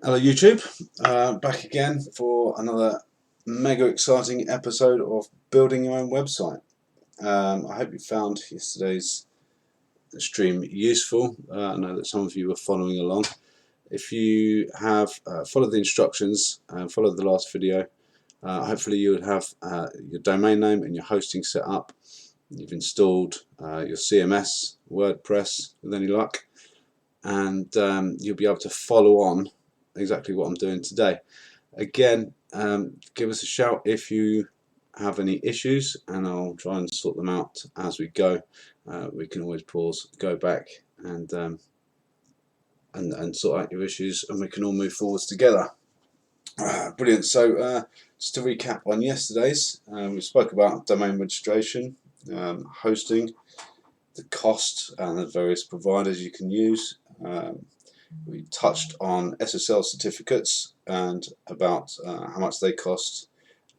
Hello YouTube, back again for another mega exciting episode of building your own website. I hope you found yesterday's stream useful. I know that some of you were following along. If you have followed the instructions and followed the last video, hopefully you would have your domain name and your hosting set up. You've installed your CMS, WordPress with any luck, and you'll be able to follow on exactly what I'm doing today. Again, give us a shout if you have any issues, and I'll try and sort them out as we go. We can always pause, go back, and sort out your issues, and we can all move forwards together. Brilliant. So just to recap on yesterday's, we spoke about domain registration, hosting, the cost, and the various providers you can use. We touched on SSL certificates and about how much they cost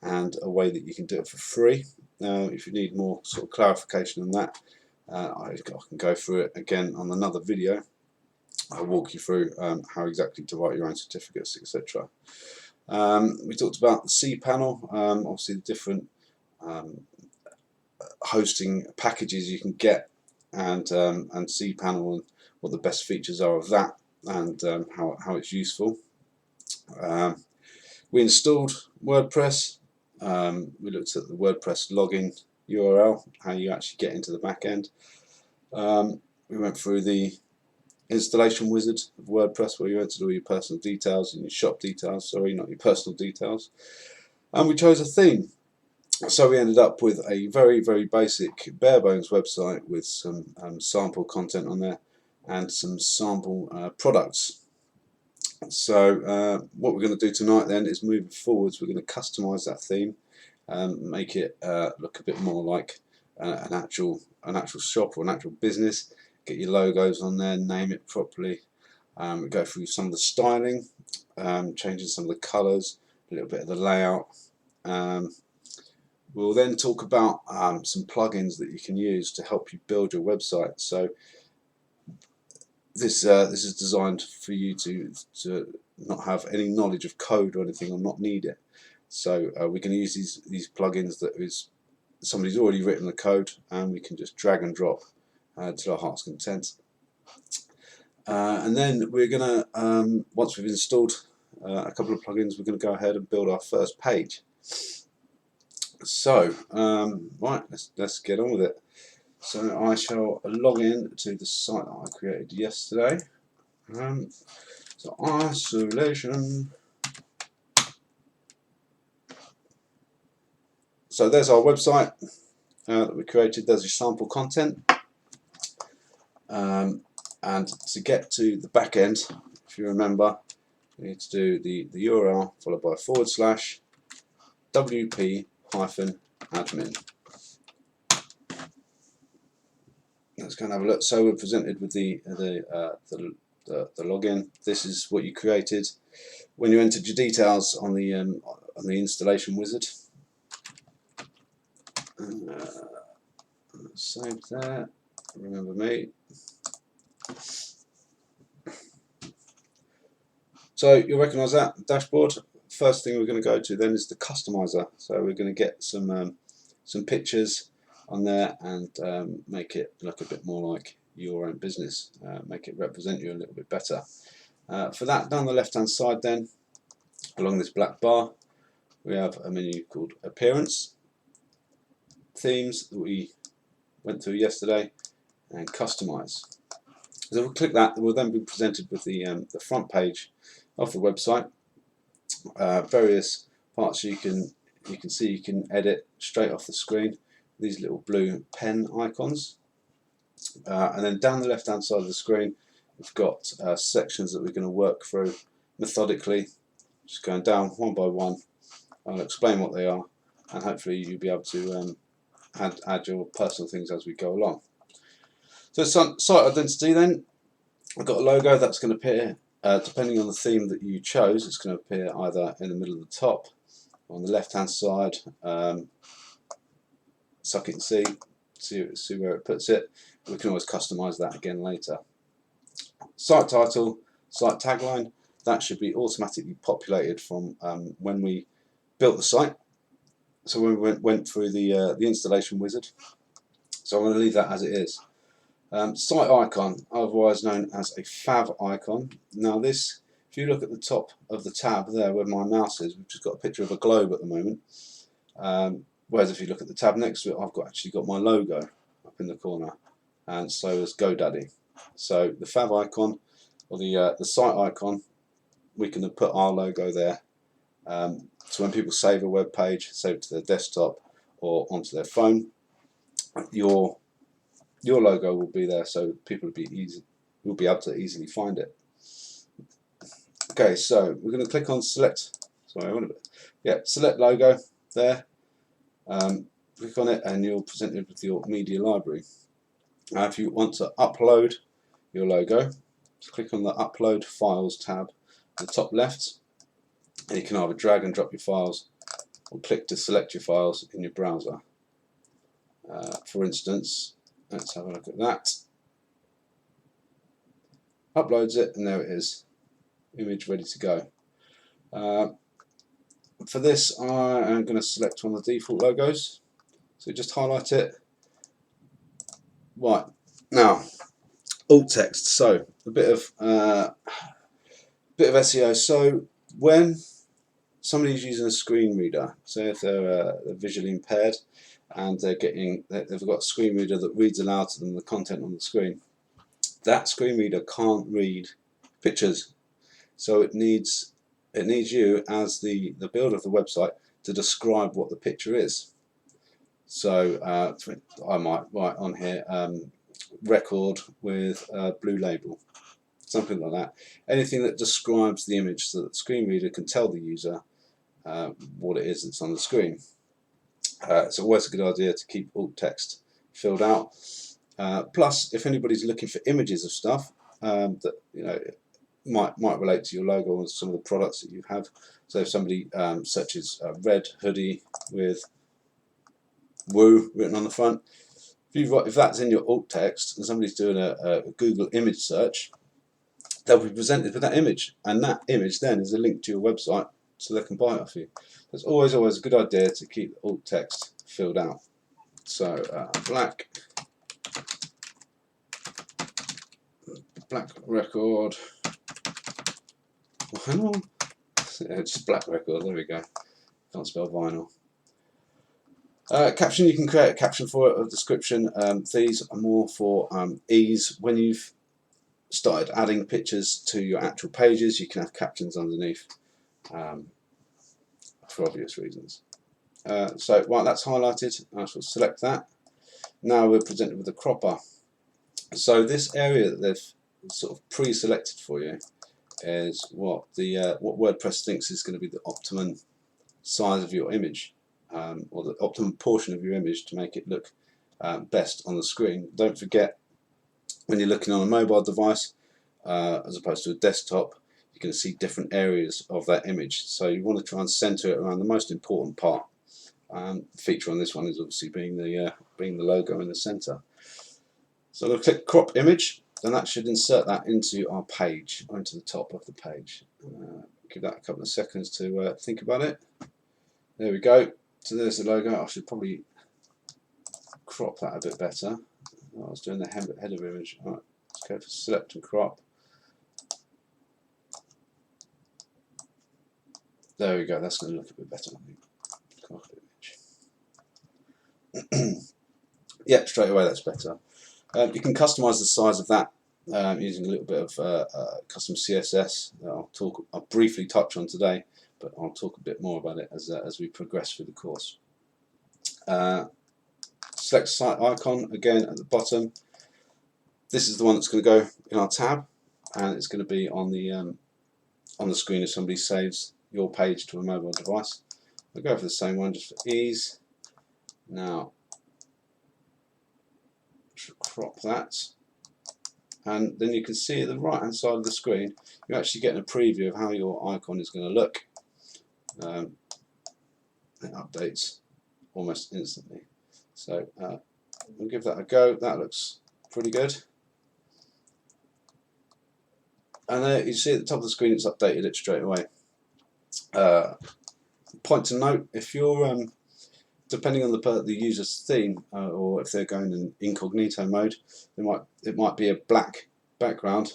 and a way that you can do it for free. If you need more sort of clarification on that, I can go through it again on another video. I'll walk you through how exactly to write your own certificates, etc. We talked about the cPanel, obviously the different hosting packages you can get, and cPanel and what the best features are of that, and how it's useful. We installed WordPress. We looked at the WordPress login URL, how you actually get into the back end. We went through the installation wizard of WordPress, where you entered all your personal details and your shop details, sorry, not your personal details. And we chose a theme. So we ended up with a very, very basic bare bones website with some sample content on there and some sample products. So what we're going to do tonight then is moving forwards, we're going to customize that theme, make it look a bit more like an actual shop or an actual business. Get your logos on there, name it properly. We go through some of the styling, changing some of the colors, a little bit of the layout. We'll then talk about some plugins that you can use to help you build your website. So this is designed for you to not have any knowledge of code or anything, or not need it. So we can use these plugins that is somebody's already written the code, and we can just drag and drop to our heart's content. And then we're gonna once we've installed a couple of plugins, we're going to go ahead and build our first page. So right, let's get on with it. So I shall log in to the site that I created yesterday. So isolation. So there's our website that we created. There's your sample content. And to get to the back end, if you remember, we need to do the URL followed by / wp-admin. Let's go and have a look. So we're presented with the login. This is what you created when you entered your details on the installation wizard. Save that. Remember me. So you'll recognise that dashboard. First thing we're going to go to then is the customizer. So we're going to get some pictures on there and make it look a bit more like your own business, make it represent you a little bit better. For that, down the left hand side then, along this black bar, we have a menu called Appearance, Themes that we went through yesterday, and Customize. So we'll click that, we'll then be presented with the front page of the website. Various parts you can see you can edit straight off the screen. These little blue pen icons, and then down the left hand side of the screen we've got sections that we're going to work through methodically, just going down one by one. I'll explain what they are, and hopefully you'll be able to add your personal things as we go along. So site identity then, I've got a logo that's going to appear depending on the theme that you chose. It's going to appear either in the middle of the top or on the left hand side. Suck it and see where it puts it. We can always customize that again later. Site title, site tagline. that should be automatically populated from when we built the site. So when we went through the installation wizard. So I'm going to leave that as it is. Site icon, otherwise known as a fav icon. Now this, if you look at the top of the tab there where my mouse is, we've just got a picture of a globe at the moment. Whereas if you look at the tab next to it, I've actually got my logo up in the corner, and so has GoDaddy. So the fav icon, or the site icon, we can put our logo there. So when people save a web page, save it to their desktop or onto their phone, your logo will be there, so people will be able to easily find it. Okay, so we're going to click on select. Sorry, select logo there. Click on it, and you're presented with your media library. Now, if you want to upload your logo, just click on the Upload Files tab at the top left, and you can either drag and drop your files or click to select your files in your browser. For instance, let's have a look at that. Uploads it, and there it is, image ready to go. For this, I am going to select one of the default logos, so just highlight it. Right, now alt text. So a bit of SEO. So when somebody's using a screen reader, so if they're visually impaired and they've got a screen reader that reads aloud to them the content on the screen, that screen reader can't read pictures, so it needs you as the builder of the website to describe what the picture is. So I might write on here record with blue label, something like that. Anything that describes the image so that the screen reader can tell the user what it is that's on the screen. It's always a good idea to keep alt text filled out. Plus, if anybody's looking for images of stuff that might relate to your logo or some of the products that you have. So if somebody searches red hoodie with woo written on the front, if that's in your alt text and somebody's doing a Google image search, they'll be presented with that image, and that image then is a link to your website so they can buy it off you. It's always a good idea to keep alt text filled out. So black record vinyl. It's just black record. There we go. Can't spell vinyl. Caption, you can create a caption for it, a description. These are more for ease. When you've started adding pictures to your actual pages, you can have captions underneath for obvious reasons. So right, that's highlighted. I shall select that. Now we're presented with a cropper. So this area that they've sort of pre-selected for you is what WordPress thinks is going to be the optimum size of your image, or the optimum portion of your image to make it look best on the screen. Don't forget, when you're looking on a mobile device as opposed to a desktop, you're going to see different areas of that image. So you want to try and center it around the most important part. Feature on this one is obviously being the logo in the center. So I'm going to click crop image, and that should insert that into our page, onto the top of the page. Give that a couple of seconds to think about it. There we go. So there's the logo. I should probably crop that a bit better. I was doing the header image. All right, let's go for select and crop. There we go. That's going to look a bit better, I think. Crop image. Yeah, straight away that's better. You can customize the size of that using a little bit of custom CSS. I'll briefly touch on today, but I'll talk a bit more about it as we progress through the course. Select site icon again at the bottom. This is the one that's going to go in our tab, and it's going to be on the screen if somebody saves your page to a mobile device. I'll go for the same one just for ease. Now, crop that, and then you can see at the right hand side of the screen you're actually getting a preview of how your icon is going to look. It updates almost instantly, so we'll give that a go. That looks pretty good. And there you see at the top of the screen it's updated it straight away. Point to note, if you're depending on the user's theme, or if they're going in incognito mode, it might be a black background,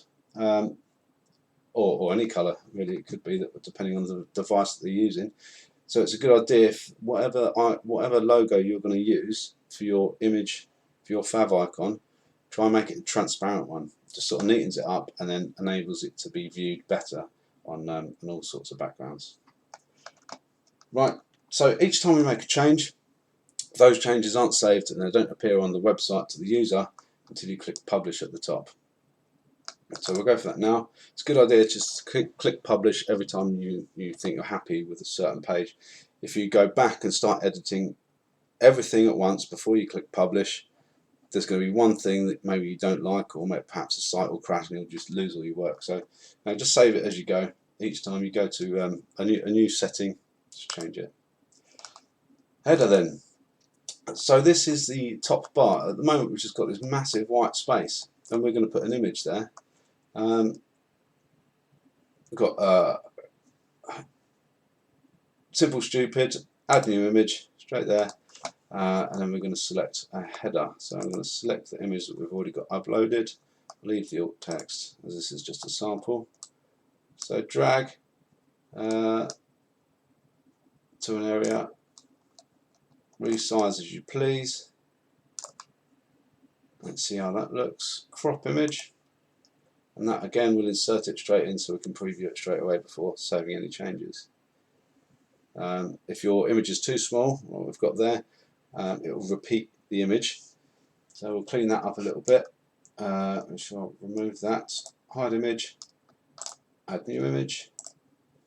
or any colour really. It could be that depending on the device that they're using. So it's a good idea if whatever logo you're going to use for your image, for your fav icon, try and make it a transparent one. Just sort of neatens it up and then enables it to be viewed better on all sorts of backgrounds. Right, so each time we make a change, those changes aren't saved and they don't appear on the website to the user until you click publish at the top. So we'll go for that now. It's a good idea to just click publish every time you think you're happy with a certain page. If you go back and start editing everything at once before you click publish, there's going to be one thing that maybe you don't like, or maybe perhaps the site will crash and you'll just lose all your work. So just save it as you go. Each time you go to a new setting, just change it. Header then. So this is the top bar. At the moment we've just got this massive white space and we're going to put an image there. We've got simple stupid, add new image, straight there, and then we're going to select a header. So I'm going to select the image that we've already got uploaded, leave the alt text as this is just a sample. So drag to an area, resize as you please. Let's see how that looks. Crop image, and that again will insert it straight in so we can preview it straight away before saving any changes. If your image is too small, what we've got there, it will repeat the image. So we'll clean that up a little bit. We shall remove that. Hide image, add new image.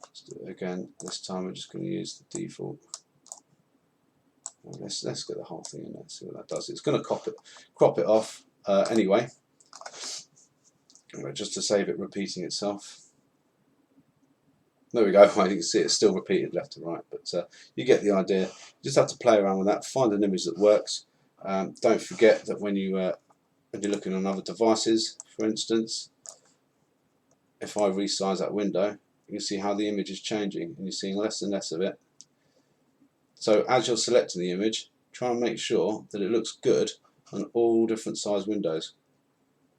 Let's do it again. This time we're just going to use the default. Well, let's get the whole thing in there, see what that does. It's going to crop it off anyway, just to save it repeating itself. There we go. Well, you can see it's still repeated left to right, but you get the idea. You just have to play around with that, find an image that works. Don't forget that when you're looking on other devices, for instance, if I resize that window, you can see how the image is changing, and you're seeing less and less of it. So as you're selecting the image, try and make sure that it looks good on all different size windows.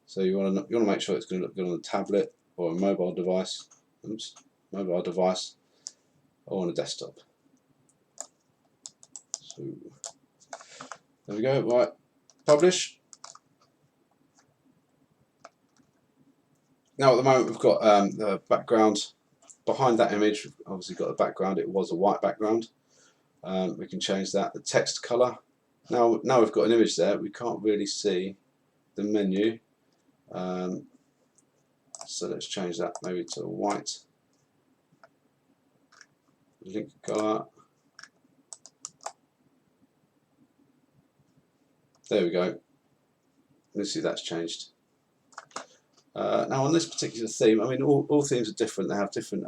So you want to make sure it's going to look good on a tablet or a mobile device. Oops. Mobile device or on a desktop. So there we go. Right, publish. Now at the moment we've got the background behind that image. We've obviously got the background. It was a white background. We can change that. The text color. Now we've got an image there. We can't really see the menu. So let's change that maybe to white. Link color. There we go. Let's see, that's changed. Now on this particular theme, I mean all themes are different. They have different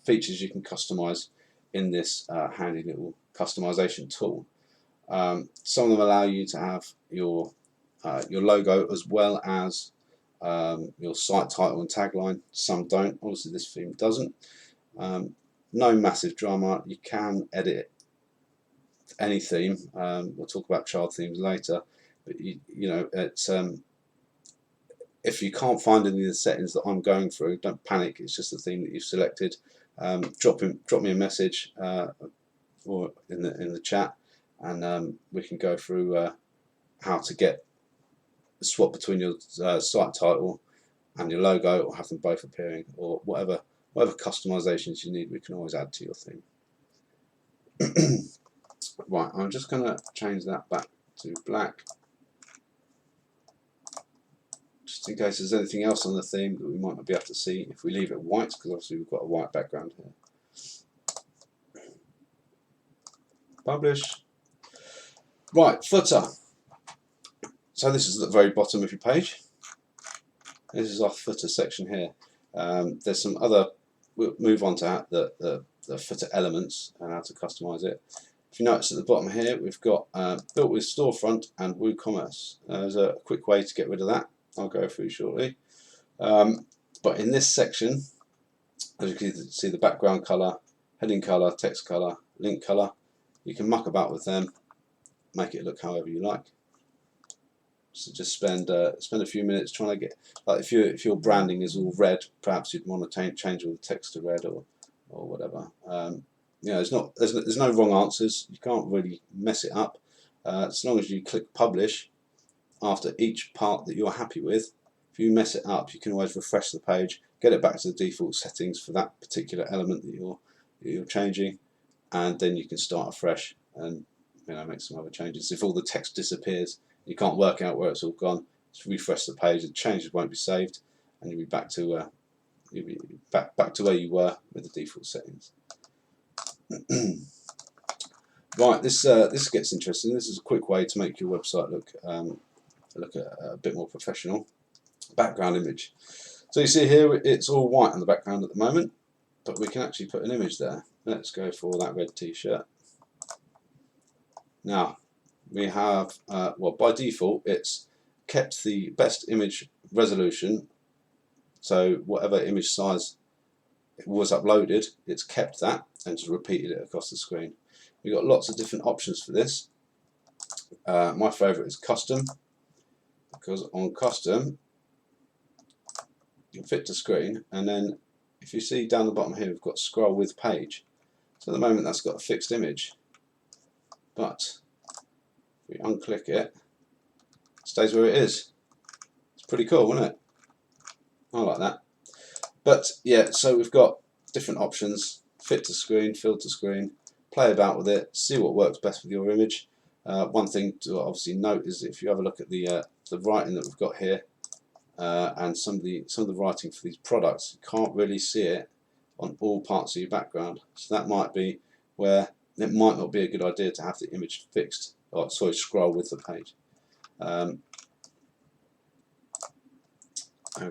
features you can customize in this handy little customization tool. Some of them allow you to have your logo as well as your site title and tagline. Some don't. Obviously this theme doesn't. No massive drama. You can edit any theme. We'll talk about child themes later, but you know, it's if you can't find any of the settings that I'm going through, don't panic. It's just the theme that you've selected. Drop me a message or in the chat, and we can go through how to swap between your site title and your logo, or have them both appearing, or whatever customizations you need, we can always add to your theme. Right, I'm just going to change that back to black, just in case there's anything else on the theme that we might not be able to see if we leave it white, because obviously we've got a white background here. Publish. Right, footer. So this is at the very bottom of your page. This is our footer section here. There's some other. We'll move on to the footer elements and how to customize it. If you notice at the bottom here, we've got built with storefront and WooCommerce. There's a quick way to get rid of that. I'll go through shortly. But in this section, as you can see, the background colour, heading colour, text colour, link colour, you can muck about with them, make it look however you like. So just spend a few minutes trying to get, like if your branding is all red, perhaps you'd want to change all the text to red or whatever. You know, there's no wrong answers. You can't really mess it up as long as you click publish after each part that you're happy with. If you mess it up, you can always refresh the page, get it back to the default settings for that particular element that you're changing, and then you can start afresh and, you know, make some other changes. If all the text disappears, you can't work out where it's all gone, just refresh the page. The changes won't be saved, and you'll be back to back to where you were with the default settings. Right, this gets interesting. This is a quick way to make your website look a bit more professional. Background image. So you see here, it's all white on the background at the moment, but we can actually put an image there. Let's go for that red t-shirt. Now we have, well, by default it's kept the best image resolution, so whatever image size was uploaded, it's kept that and just repeated it across the screen. We've got lots of different options for this. My favourite is custom, because on custom you can fit to screen, and then if you see down the bottom here, we've got scroll with page. So at the moment that's got a fixed image, but if we unclick it, it stays where it is. It's pretty cool, isn't it? I like that. But yeah, so we've got different options: fit to screen, fill to screen. Play about with it, see what works best with your image. One thing to obviously note is if you have a look at the writing that we've got here, and some of the writing for these products, you can't really see it on all parts of your background. So that might be where it might not be a good idea to have the image fixed, or sorry, scroll with the page. I've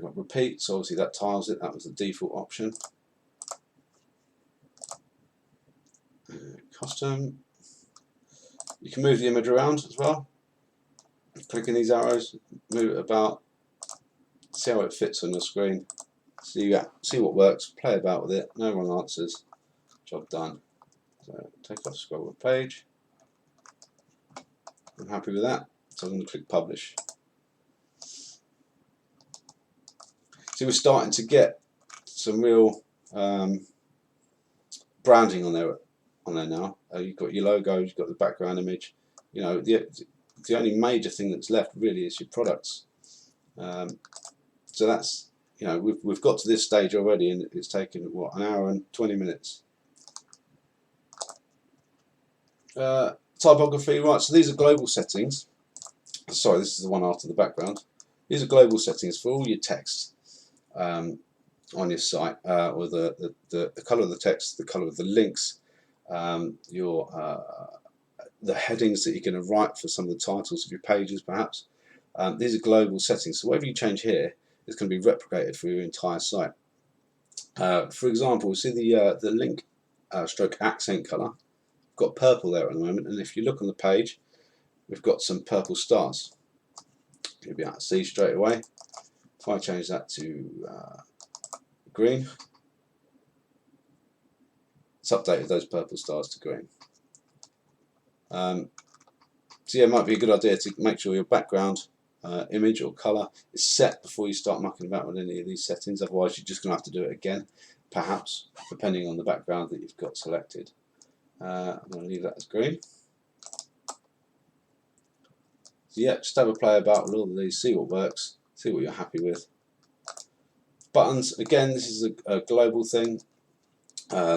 got repeat, so obviously that tiles it. That was the default option. Custom. You can move the image around as well. Clicking these arrows, move it about, see how it fits on your screen. See what works. Play about with it. No wrong answers. Job done. So take off scroll with page. I'm happy with that, so I'm going to click publish. See, we're starting to get some real branding on there now. You've got your logo, you've got the background image. You know, the only major thing that's left really is your products. So that's, you know, we've got to this stage already, and it's taken what, an hour and 20 minutes. Typography, right? So these are global settings. Sorry, this is the one after the background. These are global settings for all your text on your site, or the color of the text, the color of the links, the headings that you're going to write for some of the titles of your pages, perhaps. These are global settings, so whatever you change here is going to be replicated for your entire site. For example, see the link stroke accent color. We've got purple there at the moment, and if you look on the page, we've got some purple stars. You'll be able to see straight away. If I change that to green, it's updated those purple stars to green. So yeah, it might be a good idea to make sure your background image or colour is set before you start mucking about with any of these settings. Otherwise, you're just going to have to do it again, perhaps, depending on the background that you've got selected. I'm going to leave that as green. So yeah, just have a play about with all of these, see what works, see what you're happy with. Buttons, again, this is a global thing.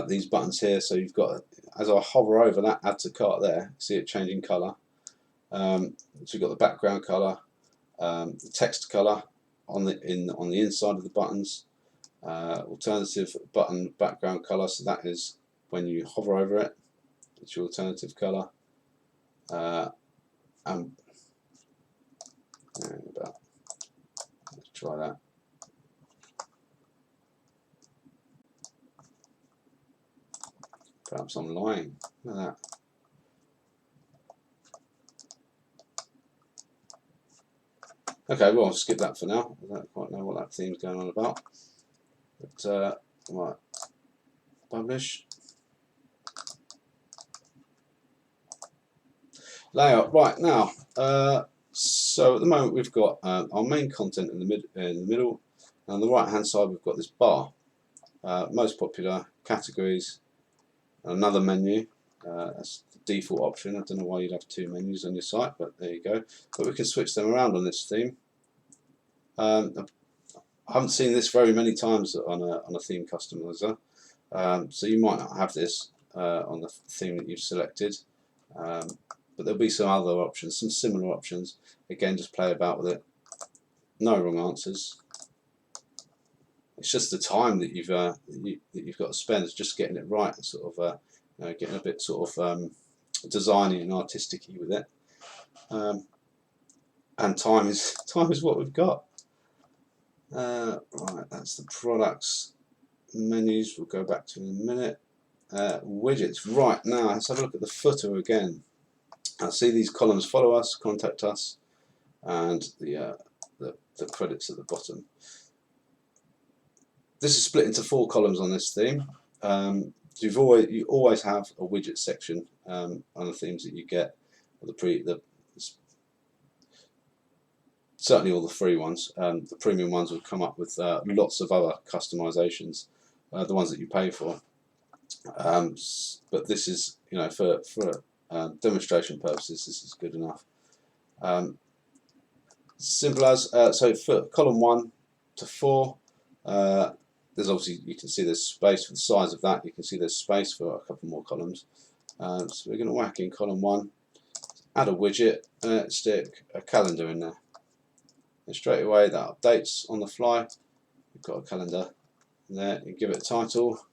These buttons here, so you've got, as I hover over that add to cart there, see it changing colour. So you've got the background colour, the text colour on the inside of the buttons, alternative button background colour, so that is when you hover over it, it's your alternative colour. Let's try that. Perhaps I'm lying. Look at that. Okay, well, I'll skip that for now. I don't quite know what that theme's going on about. But, right, publish. Layout. Right, now, so at the moment we've got our main content in the middle, and on the right hand side we've got this bar. Most popular, categories, another menu. That's the default option. I don't know why you'd have two menus on your site, but there you go. But we can switch them around on this theme. I haven't seen this very many times on a theme customizer, so you might not have this on the theme that you've selected, but there'll be some other options, some similar options. Again, just play about with it. No wrong answers. It's just the time that you've got to spend just getting it right, sort of getting a bit sort of designy and artistic-y with it. And time is what we've got. Right, that's the products. Menus we'll go back to in a minute. Widgets. Right, now let's have a look at the footer again. I see these columns: follow us, contact us, and the credits at the bottom. This is split into 4 columns on this theme. You always have a widget section on the themes that you get, or certainly all the free ones. The premium ones will come up with lots of other customizations, the ones that you pay for. But this is, you know, for demonstration purposes, this is good enough. Simple as so for column 1 to 4. There's obviously, you can see there's space for the size of that. You can see there's space for a couple more columns. So we're going to whack in column 1, add a widget, and stick a calendar in there. And straight away that updates on the fly. We've got a calendar in there. You give it a title.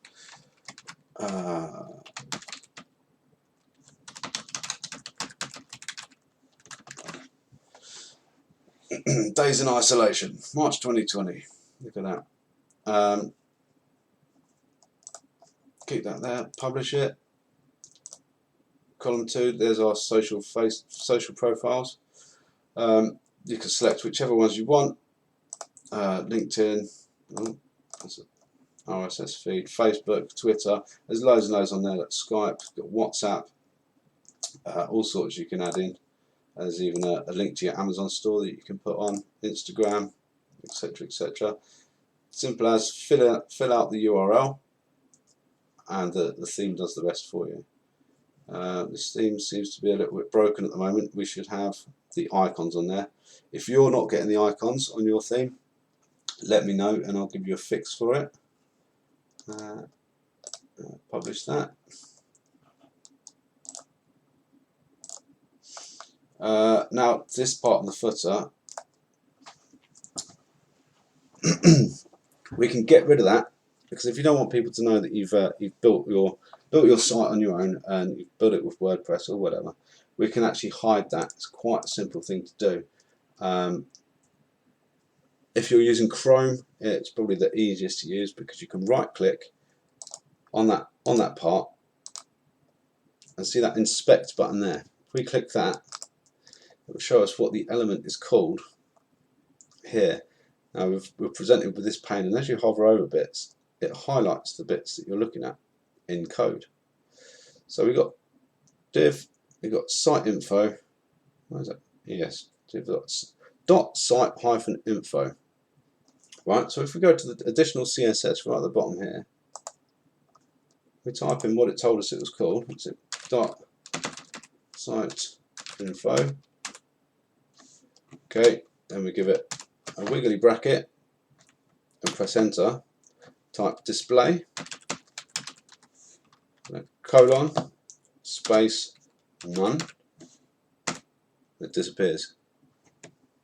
Days in isolation, March 2020. Look at that. Keep that there. Publish it. Column 2. There's our social profiles. You can select whichever ones you want. LinkedIn, that's an RSS feed, Facebook, Twitter. There's loads and loads on there. Like Skype, got WhatsApp, all sorts you can add in. There's even a link to your Amazon store that you can put on, Instagram, etc., etc. Simple as fill out the URL, and the theme does the rest for you. This theme seems to be a little bit broken at the moment. We should have the icons on there. If you're not getting the icons on your theme, let me know and I'll give you a fix for it. Publish that. Now this part of the footer, we can get rid of that, because if you don't want people to know that you've built your site on your own and you've built it with WordPress or whatever, we can actually hide that. It's quite a simple thing to do. If you're using Chrome, it's probably the easiest to use, because you can right click on that part and see that inspect button there. If we click that, it will show us what the element is called here. Now we're presented with this pane, and as you hover over bits, it highlights the bits that you're looking at in code. So we've got div, we've got site info. Where is it? Yes, div dot site hyphen info. Right. So if we go to the additional CSS right at the bottom here, we type in what it told us it was called. It's dot site info. Okay. Then we give it a wiggly bracket and press enter. Type display, colon, space, none. It disappears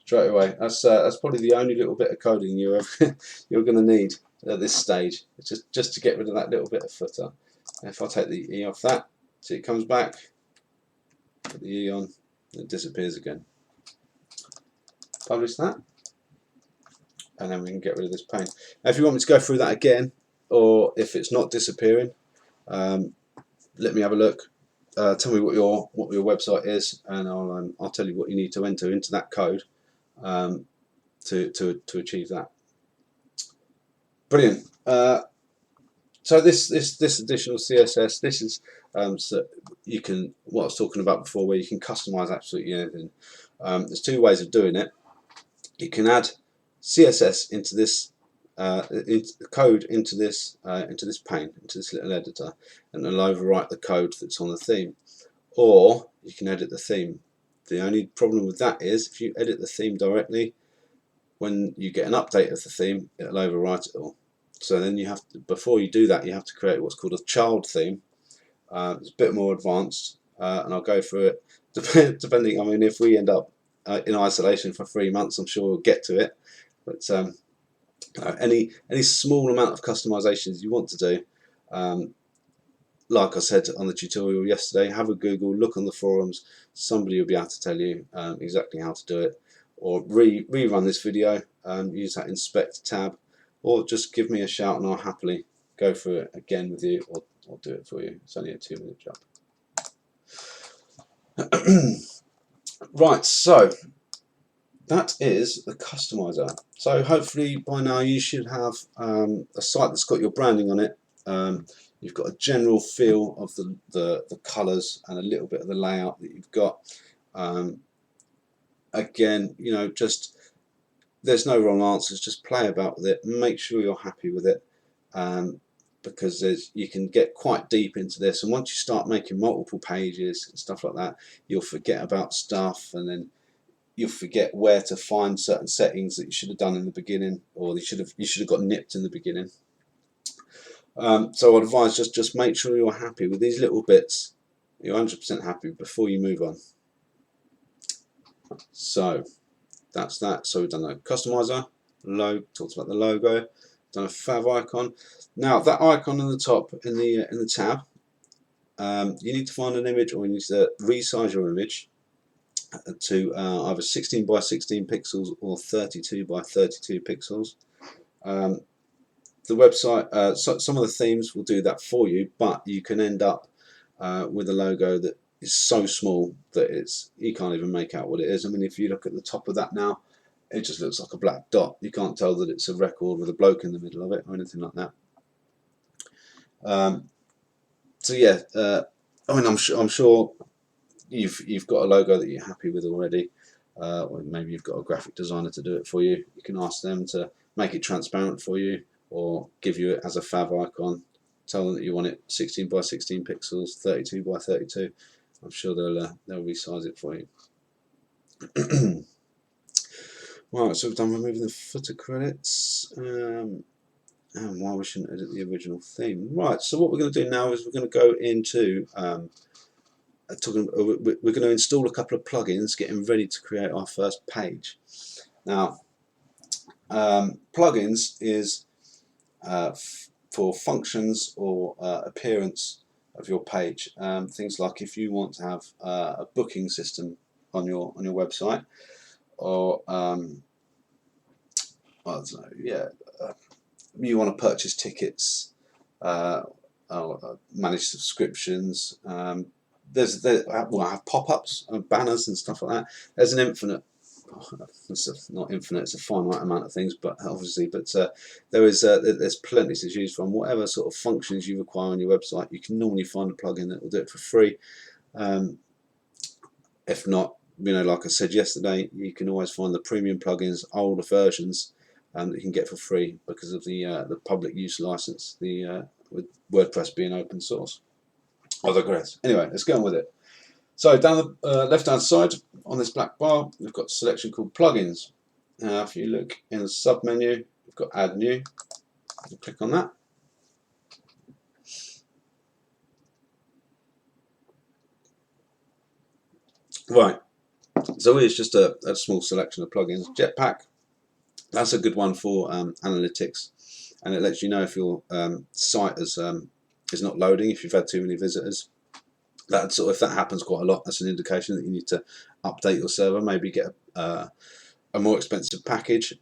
straight away. That's probably the only little bit of coding you're going to need at this stage. It's just to get rid of that little bit of footer. If I take the E off that, see it comes back, put the E on, it disappears again. Publish that, and then we can get rid of this pane. Now, if you want me to go through that again, or if it's not disappearing, let me have a look. Tell me what your website is, and I'll tell you what you need to enter into that code. to achieve that. Brilliant. So this additional CSS, this is so you can, what I was talking about before, where you can customize absolutely anything. There's two ways of doing it. You can add CSS into this code into this pane, into this little editor, and it'll overwrite the code that's on the theme. Or you can edit the theme. The only problem with that is if you edit the theme directly, when you get an update of the theme, it'll overwrite it all. So then you have to, before you do that, you have to create what's called a child theme. It's a bit more advanced, and I'll go through it depending. I mean, if we end up in isolation for 3 months, I'm sure we'll get to it. But any small amount of customizations you want to do, like I said on the tutorial yesterday, have a Google, look on the forums. Somebody will be able to tell you exactly how to do it, or rerun this video, use that inspect tab, or just give me a shout and I'll happily go through it again with you, or do it for you. It's only a 2-minute job. Right, so that is the customizer. So hopefully by now you should have a site that's got your branding on it. You've got a general feel of the colours and a little bit of the layout that you've got. Again, you know, just there's no wrong answers. Just play about with it. Make sure you're happy with it, because you can get quite deep into this. And once you start making multiple pages and stuff like that, you'll forget about stuff, and then you'll forget where to find certain settings that you should have done in the beginning, or you should have got nipped in the beginning. So I'd advise just make sure you're happy with these little bits. You're 100% happy before you move on. So that's that. So we've done a customizer, talked about the logo, done a fav icon. Now that icon on the top in the tab, you need to find an image, or you need to resize your image to either 16 by 16 pixels or 32 by 32 pixels. The website, some of the themes will do that for you, but you can end up with a logo that is so small that you can't even make out what it is. I mean, if you look at the top of that now, it just looks like a black dot. You can't tell that it's a record with a bloke in the middle of it or anything like that. So yeah, I mean, I'm sure you've got a logo that you're happy with already, or maybe you've got a graphic designer to do it for you. You can ask them to make it transparent for you, or give you it as a fav icon. Tell them that you want it 16 by 16 pixels, 32 by 32. I'm sure they'll resize it for you. Right, so we've done removing the footer credits, and why we shouldn't edit the original theme. Right, so what we're going to do now is we're going to go into we're going to install a couple of plugins, getting ready to create our first page. Now, plugins is for functions or appearance of your page. Things like if you want to have a booking system on your website, or I don't know, yeah, you want to purchase tickets, or manage subscriptions. Well, I have pop-ups and banners and stuff like that. There's an infinite. It's not infinite, it's a finite amount of things, but obviously, there's plenty to choose from. Whatever sort of functions you require on your website, you can normally find a plugin that will do it for free. If not, you know, like I said yesterday, you can always find the premium plugins, older versions, that you can get for free because of the public use license, with WordPress being open source. I digress. Anyway, let's get on with it. So down the left-hand side on this black bar, we've got a selection called plugins. Now, if you look in the sub-menu, we've got Add New. You click on that. Right. So here's just a small selection of plugins. Jetpack. That's a good one for analytics, and it lets you know if your site is not loading, if you've had too many visitors. If that happens quite a lot, that's an indication that you need to update your server. Maybe get a more expensive package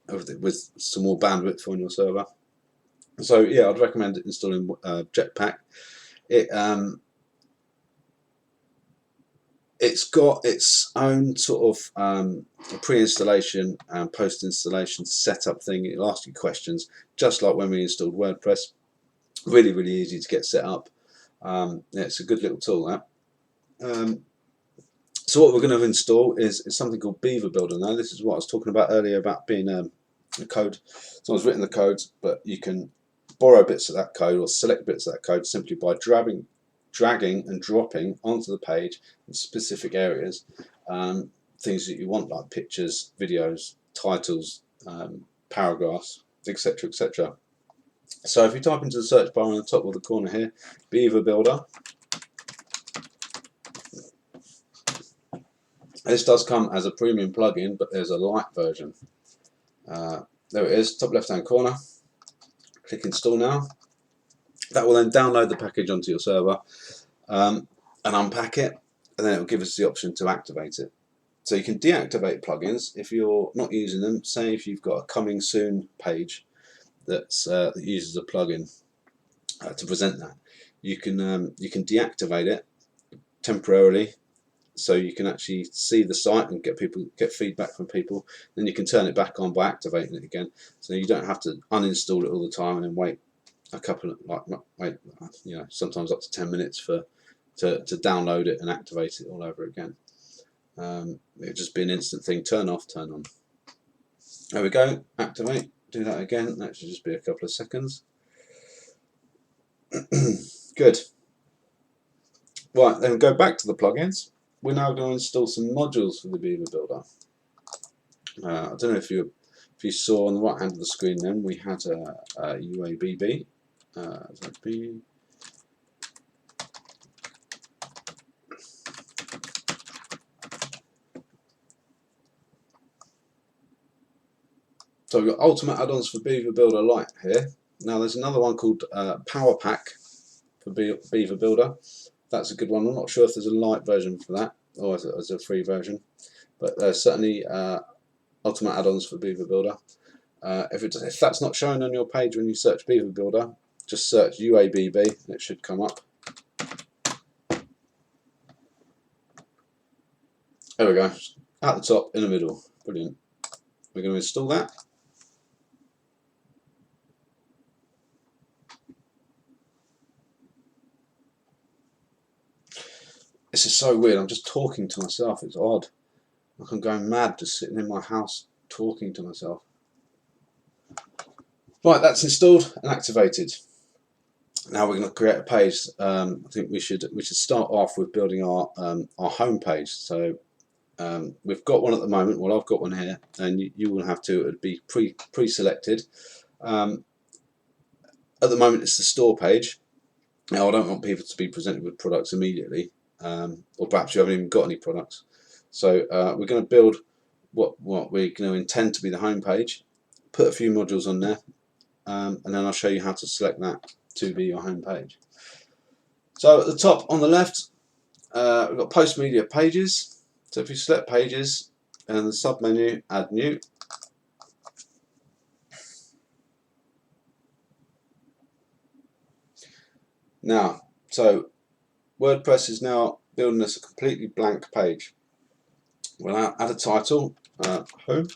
with some more bandwidth on your server. So yeah, I'd recommend installing Jetpack. it's got its own sort of pre-installation and post-installation setup thing. It'll ask you questions, just like when we installed WordPress. Really, really easy to get set up. Yeah, it's a good little tool, that. So what we're going to install is something called Beaver Builder. Now, this is what I was talking about earlier about being the code. Someone's written the code, but you can borrow bits of that code or select bits of that code simply by dragging and dropping onto the page in specific areas, things that you want, like pictures, videos, titles, paragraphs, etc., etc. So if you type into the search bar on the top of the corner here, Beaver Builder, this does come as a premium plugin, but there's a light version. There it is, top left hand corner. Click install now. That will then download the package onto your server and unpack it, and then it will give us the option to activate it. So you can deactivate plugins if you're not using them. Say if you've got a coming soon page that uses a plugin to present that, you can deactivate it temporarily, so you can actually see the site and get feedback from people. Then you can turn it back on by activating it again, so you don't have to uninstall it all the time and then wait a couple of sometimes up to 10 minutes to download it and activate it all over again. It'll just be an instant thing. Turn off, turn on. There we go. Activate. Do that again. That should just be a couple of seconds. Good. Right, then go back to the plugins. We're now going to install some modules for the Beaver Builder. I don't know if you saw on the right hand of the screen. Then we had a UABB. So we've got Ultimate Add-ons for Beaver Builder Lite here. Now there's another one called Power Pack for Beaver Builder. That's a good one. I'm not sure if there's a light version for that or as a free version, but there's certainly Ultimate Add-ons for Beaver Builder. If that's not shown on your page when you search Beaver Builder, just search UABB and it should come up. There we go. At the top, in the middle. Brilliant. We're going to install that. This is so weird. I'm just talking to myself. It's odd. Like I'm going mad just sitting in my house talking to myself. Right, that's installed and activated. Now we're going to create a page. I think we should start off with building our home page. So we've got one at the moment. Well, I've got one here, and you will have to. It'd be pre-selected. At the moment, it's the store page. Now I don't want people to be presented with products immediately. Or perhaps you haven't even got any products. So we're going to build what we're going to intend to be the home page, put a few modules on there, and then I'll show you how to select that to be your home page. So at the top on the left, we've got post media pages. So if you select pages and the sub menu, add new. Now, so WordPress is now building us a completely blank page. We'll add a title, home,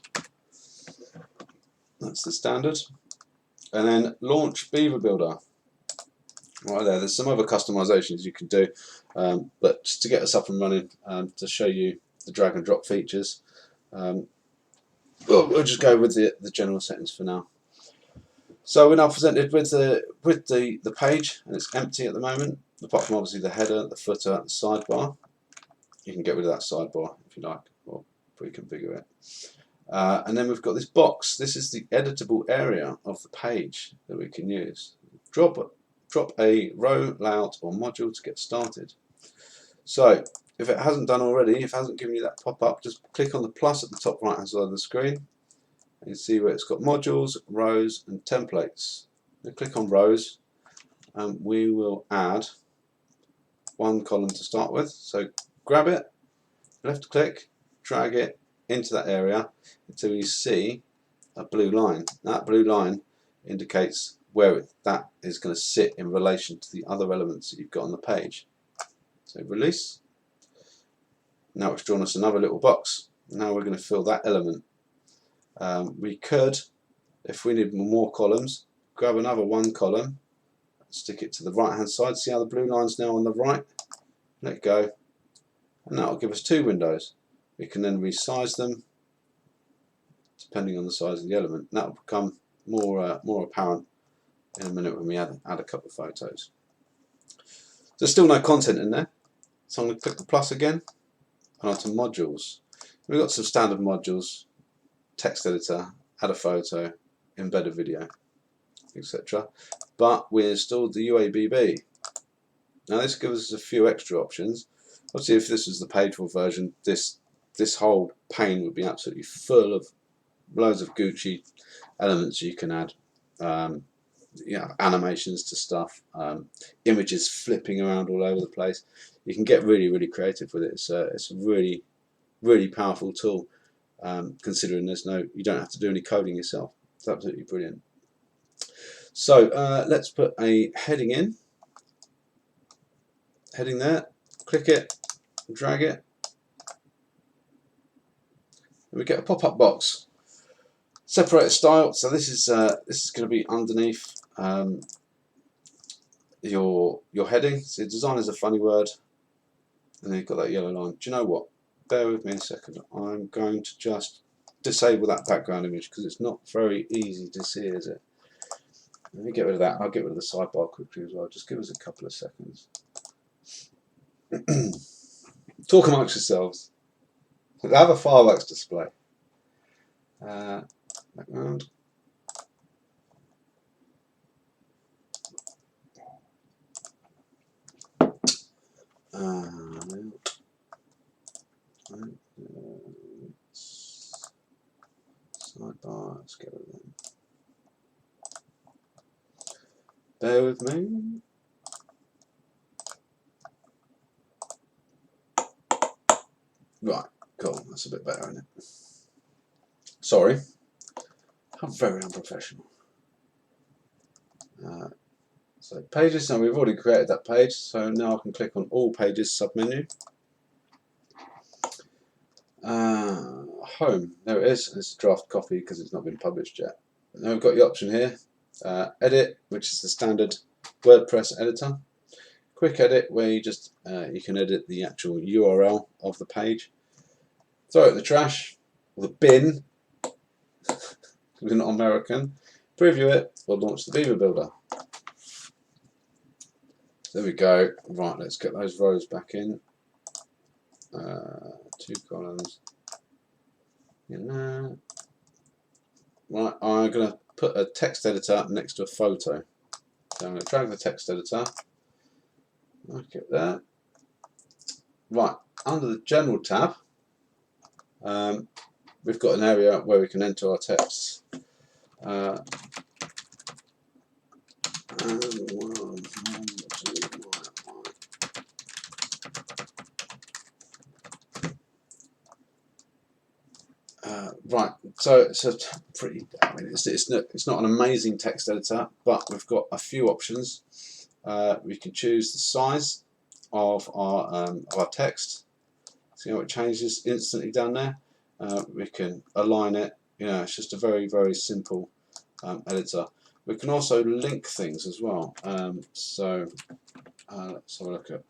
that's the standard, and then launch Beaver Builder. Right there's some other customizations you can do, but just to get us up and running, to show you the drag and drop features, we'll just go with the general settings for now. So we're now presented with the page, and it's empty at the moment, apart from obviously the header, the footer, the sidebar. You can get rid of that sidebar if you like, or pre-configure it. And then we've got this box. This is the editable area of the page that we can use. Drop a row, layout, or module to get started. So if it hasn't done already, if it hasn't given you that pop-up, just click on the plus at the top right hand side of the screen. And you see where it's got modules, rows, and templates. Now click on rows, and we will add one column to start with. So grab it, left click, drag it into that area until you see a blue line. That blue line indicates where that is going to sit in relation to the other elements that you've got on the page. So release. Now it's drawn us another little box. Now we're going to fill that element. We could, if we need more columns, grab another one column, stick it to the right hand side. See how the blue line's now on the right? Let go, and that will give us 2 windows. We can then resize them depending on the size of the element. That will become more apparent in a minute when we add a couple of photos. There's still no content in there, so I'm going to click the plus again and onto modules. We've got some standard modules: text editor, add a photo, embed a video, etc. But we installed the UABB. Now this gives us a few extra options. Obviously, if this was the paid-for version, this whole pane would be absolutely full of loads of Gucci elements you can add. Animations to stuff, images flipping around all over the place. You can get really creative with it. It's a really powerful tool, considering you don't have to do any coding yourself. It's absolutely brilliant. So let's put a heading in. Heading there, click it, drag it, and we get a pop-up box. Separator style. So this is going to be underneath your heading. So design is a funny word, and then you've got that yellow line. Do you know what? Bear with me a second. I'm going to just disable that background image because it's not very easy to see, is it? Let me get rid of that. I'll get rid of the sidebar quickly as well. Just give us a couple of seconds. Talk amongst yourselves. Have a fireworks display. Background. Sidebar, let's get rid of them. Bear with me. Right, cool, that's a bit better, isn't it? Sorry, I'm very unprofessional. So pages, now we've already created that page, so now I can click on all pages submenu. Home, there it is. It's a draft copy because it's not been published yet. Now we've got the option here, edit, which is the standard WordPress editor. Quick edit, where you just you can edit the actual URL of the page. Throw it in the trash or the bin. We're not American. Preview it or launch the Beaver Builder. There we go. Right, let's get those rows back in. 2 columns. In there. Right, I'm going to put a text editor next to a photo. So I'm going to drag the text editor. Look at that. Right, under the General tab, we've got an area where we can enter our text. Right, so it's a pretty. I mean, it's not an amazing text editor, but we've got a few options. We can choose the size of our text. See how it changes instantly down there. We can align it. It's just a very simple editor. We can also link things as well. So let's have a look at.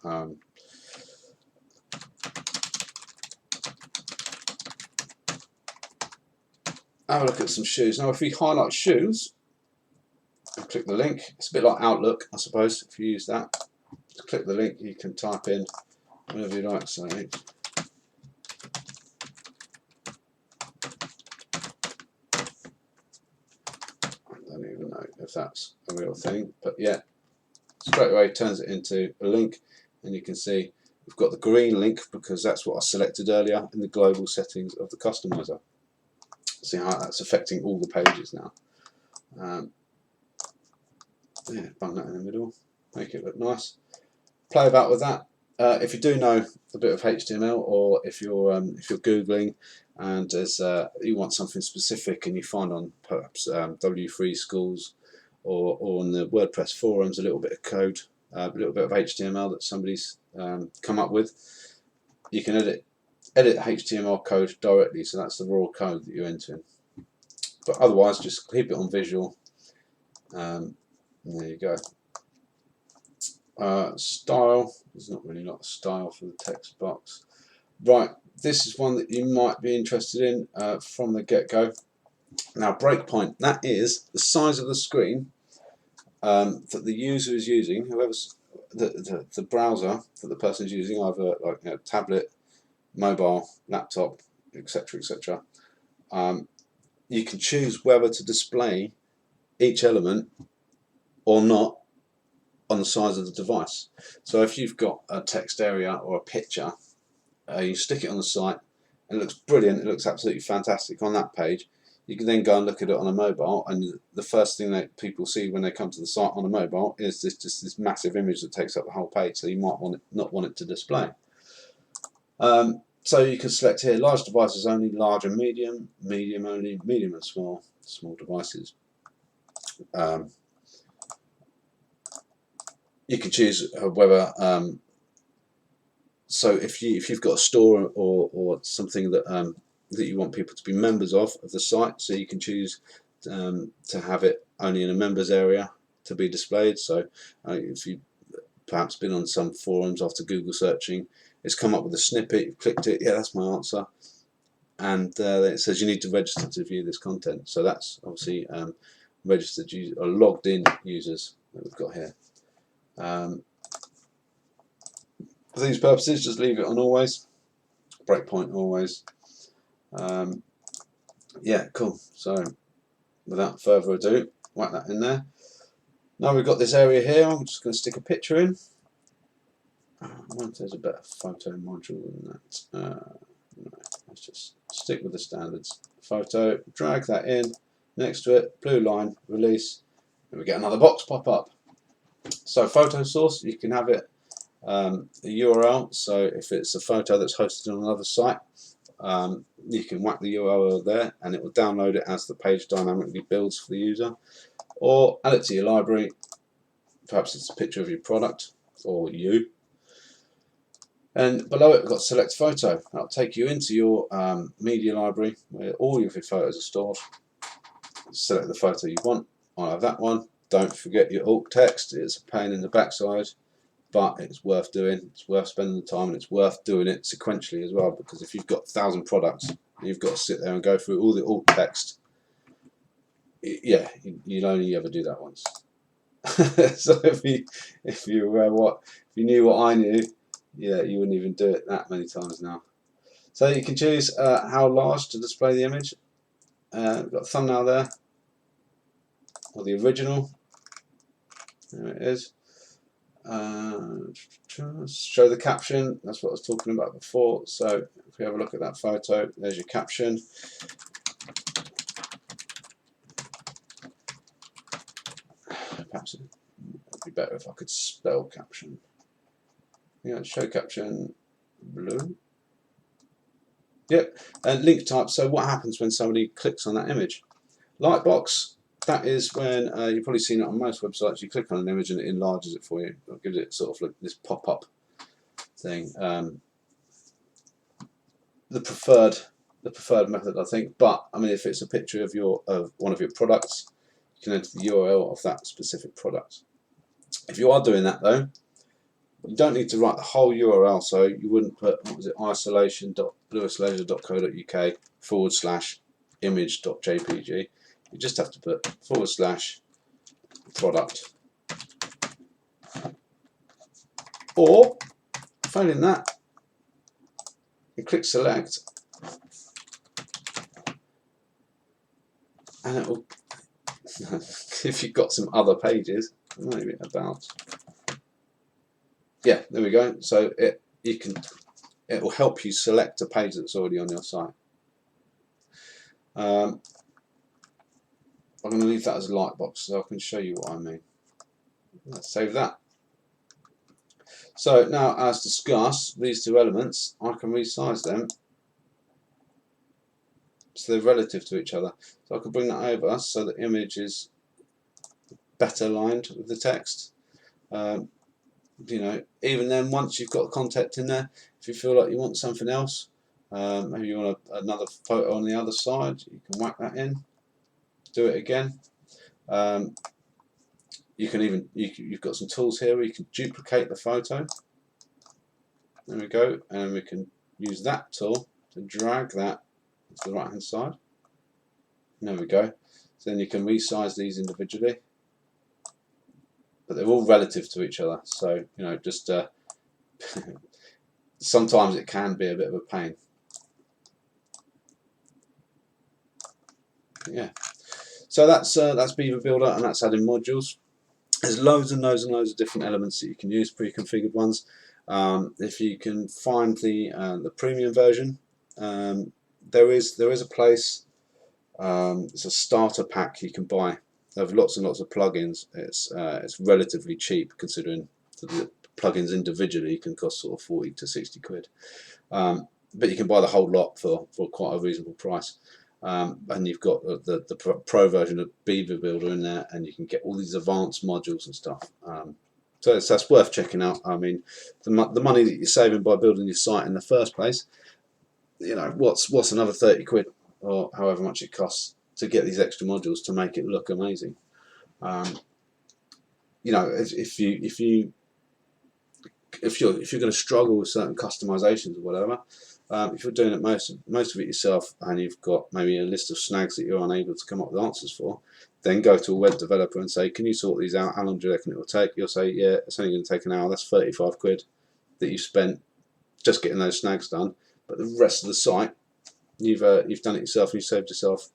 Have a look at some shoes. Now, if we highlight shoes and click the link, it's a bit like Outlook, I suppose. If you use that, just click the link. You can type in whatever you like. So. I don't even know if that's a real thing, but yeah, straight away turns it into a link, and you can see we've got the green link because that's what I selected earlier in the global settings of the customizer. See how that's affecting all the pages now. Yeah, bung that in the middle, make it look nice. Play about with that. If you do know a bit of HTML, or if you're googling and you want something specific and you find on perhaps W3 Schools or on the WordPress forums a little bit of code, a little bit of HTML that somebody's come up with, you can edit edit HTML code directly, so that's the raw code that you're entering. But otherwise, just keep it on visual. There you go. Style, there's not really a style for the text box. Right, this is one that you might be interested in from the get-go. Now, breakpoint, that is the size of the screen that the user is using, whoever's the browser that the person is using, either like tablet, mobile, laptop, etc., etc. You can choose whether to display each element or not on the size of the device. So if you've got a text area or a picture, you stick it on the site and it looks brilliant, it looks absolutely fantastic on that page. You can then go and look at it on a mobile, and the first thing that people see when they come to the site on a mobile is this massive image that takes up the whole page, so you might not want it to display. So you can select here large devices only, large and medium, medium only, medium and small devices. You can choose whether so if you've got a store or something that that you want people to be members of the site, so you can choose to have it only in a members area to be displayed. So if you've perhaps been on some forums after Google searching, it's come up with a snippet, you've clicked it, yeah, that's my answer, and it says you need to register to view this content. So that's obviously registered or logged in users that we've got here. For these purposes, just leave it on always, breakpoint always. Yeah, cool. So without further ado, whack that in there. Now we've got this area here, I'm just going to stick a picture in. I wonder if there's a better photo module than that. No, let's just stick with the standards. Photo, drag that in, next to it, blue line, release, and we get another box pop up. So photo source, you can have it a URL, so if it's a photo that's hosted on another site, you can whack the URL there and it will download it as the page dynamically builds for the user, or add it to your library. Perhaps it's a picture of your product or you, and below it we've got select photo. That'll take you into your media library where all of your photos are stored. Select the photo you want. I have that one. Don't forget your alt text, it's a pain in the backside, but it's worth doing, it's worth spending the time, and it's worth doing it sequentially as well, because if you've got 1,000 products, you've got to sit there and go through all the alt text. Yeah, you'll only ever do that once. So if you knew what I knew, yeah, you wouldn't even do it that many times now. So you can choose how large to display the image. We've got a thumbnail there, or the original. There it is. Show the caption, that's what I was talking about before. So if we have a look at that photo, there's your caption. Perhaps it'd be better if I could spell caption. Yeah, show caption blue. Yep, and link type. So what happens when somebody clicks on that image? Lightbox. That is when you've probably seen it on most websites. You click on an image and it enlarges it for you. It gives it sort of like this pop-up thing. The preferred method, I think. But I mean, if it's a picture of one of your products, you can enter the URL of that specific product. If you are doing that though, you don't need to write the whole URL. So you wouldn't put, what was it, isolation.lewisleisure.co.uk/image.jpg. You just have to put /product, or failing that, you click select, and it will. If you've got some other pages, maybe about. Yeah, there we go. So it will help you select a page that's already on your site. I'm going to leave that as a lightbox so I can show you what I mean. Let's save that. So now, as discussed, these two elements, I can resize them so they're relative to each other. So I can bring that over so the image is better aligned with the text. You know, even then, once you've got content in there, if you feel like you want something else, Maybe you want another photo on the other side, you can whack that in, do it again. You can even, you've got some tools here where you can duplicate the photo. There we go, and we can use that tool to drag that to the right hand side. There we go. So then you can resize these individually, but they're all relative to each other. So you know, just sometimes it can be a bit of a pain. Yeah. So that's Beaver Builder, and that's adding modules. There's loads and loads and loads of different elements that you can use, pre-configured ones. If you can find the premium version, there is a place. It's a starter pack you can buy of lots and lots of plugins. It's relatively cheap considering the plugins individually can cost sort of 40 to 60 quid. But you can buy the whole lot for quite a reasonable price. And you've got the pro version of Beaver Builder in there, and you can get all these advanced modules and stuff. So that's worth checking out. I mean, the money that you're saving by building your site in the first place, you know, what's another 30 quid or however much it costs to get these extra modules to make it look amazing. You know, if you're going to struggle with certain customizations or whatever, if you're doing it most of it yourself, and you've got maybe a list of snags that you're unable to come up with answers for, then go to a web developer and say, can you sort these out? How long do you reckon it will take? You'll say, yeah, it's only going to take an hour. That's 35 quid that you've spent just getting those snags done. But the rest of the site, you've done it yourself, and you saved yourself,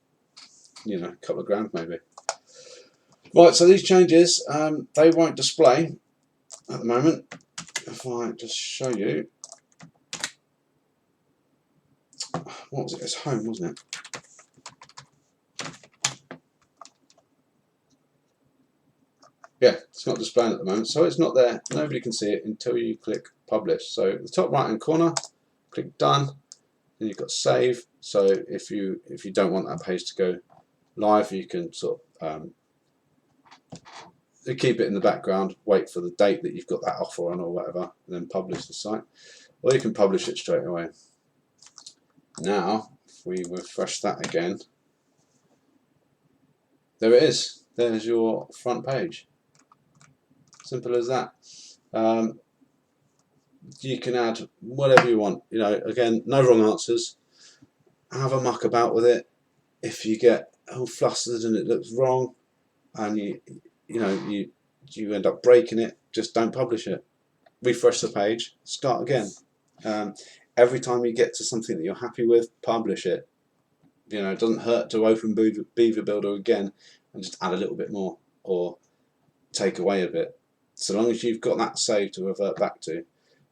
you know, a couple of grand maybe. Right, so these changes, they won't display at the moment. If I just show you, what was it? It's home, wasn't it? Yeah, it's not displaying at the moment, so it's not there. Nobody can see it until you click publish. So the top right hand corner, click done, then you've got save. So if you don't want that page to go live, you can sort of keep it in the background, wait for the date that you've got that offer on or whatever, and then publish the site. Or you can publish it straight away. Now, if we refresh that again, there it is. There's your front page. Simple as that. You can add whatever you want. You know, again, no wrong answers. Have a muck about with it. If you get all flustered and it looks wrong, and you end up breaking it, just don't publish it. Refresh the page, start again. Every time you get to something that you're happy with, publish it. You know, it doesn't hurt to open Beaver Builder again and just add a little bit more or take away a bit, so long as you've got that saved to revert back to.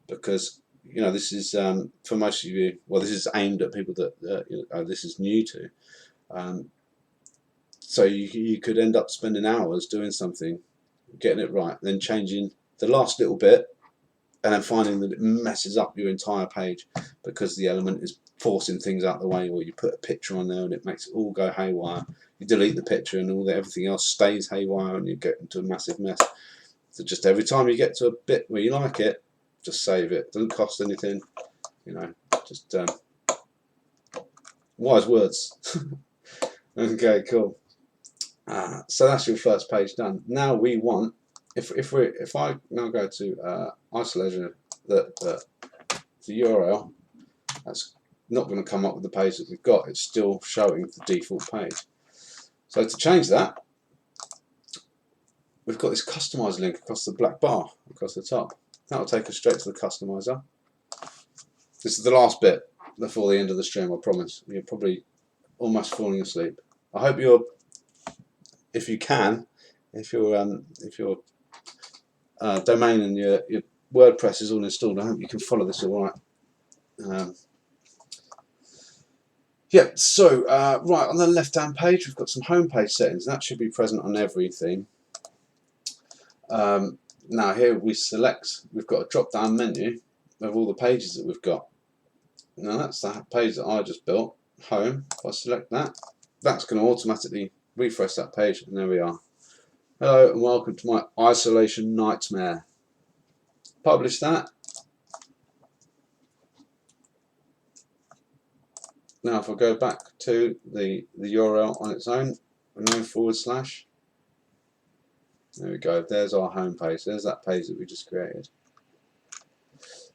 Because you know, this is for most of you, well, this is aimed at people that this is new to. So you could end up spending hours doing something, getting it right, then changing the last little bit, and then finding that it messes up your entire page because the element is forcing things out of the way, or you put a picture on there and it makes it all go haywire. You delete the picture and everything else stays haywire, and you get into a massive mess. So just every time you get to a bit where you like it, just save it. It doesn't cost anything, you know. Just wise words. Okay, cool. So that's your first page done. Now we want, if I now go to isolation, the URL, that's not going to come up with the page that we've got. It's still showing the default page. So to change that, we've got this customize link across the black bar across the top. That will take us straight to the customizer. This is the last bit before the end of the stream, I promise. You're probably almost falling asleep. I hope you're, if your domain and your WordPress is all installed, I hope you can follow this all right. Yeah, so right on the left hand page we've got some home page settings. That should be present on every theme. Now here we've got a drop down menu of all the pages that we've got. Now that's the page that I just built, home. If I select that, that's going to automatically refresh that page, and there we are. Hello and welcome to my isolation nightmare. Publish that. Now if I go back to the URL on its own, no /, there we go, there's our home page, there's that page that we just created.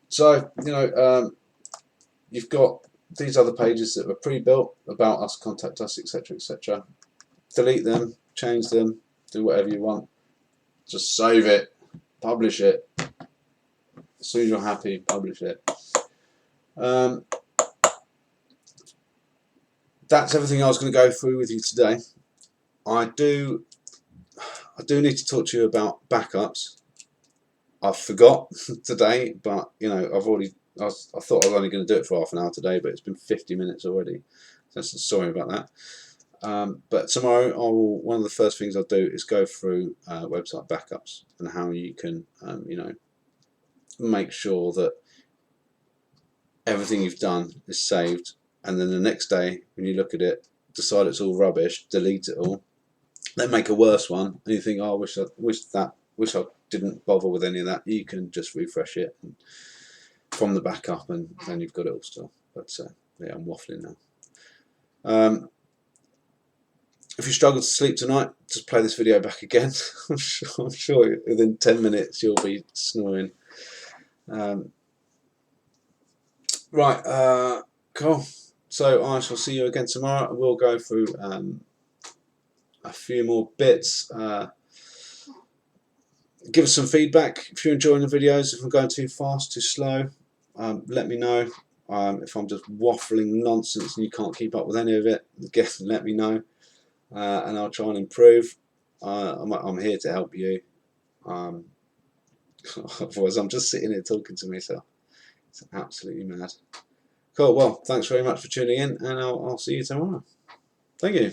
So, you know, you've got these other pages that were pre-built, about us, contact us, etc, etc. Delete them, change them, do whatever you want. Just save it, publish it. As soon as you're happy, publish it. That's everything I was going to go through with you today. I do need to talk to you about backups. I forgot today, but you know, I thought I was only going to do it for half an hour today, but it's been 50 minutes already. So sorry about that. But tomorrow, one of the first things I'll do is go through website backups and how you can, you know, make sure that everything you've done is saved, and then the next day when you look at it, decide it's all rubbish, delete it all, then make a worse one, and you think, oh, I wish I didn't bother with any of that. You can just refresh it from the backup, and then you've got it all still. But yeah, I'm waffling now. If you struggle to sleep tonight, just play this video back again. I'm sure within 10 minutes you'll be snoring. Right, cool. So I shall see you again tomorrow. We'll go through a few more bits. Give us some feedback if you're enjoying the videos. If I'm going too fast, too slow, let me know. If I'm just waffling nonsense and you can't keep up with any of it, again, let me know, and I'll try and improve. I'm here to help you. Otherwise, I'm just sitting here talking to myself. It's absolutely mad. Cool. Well, thanks very much for tuning in, and I'll see you tomorrow. Thank you.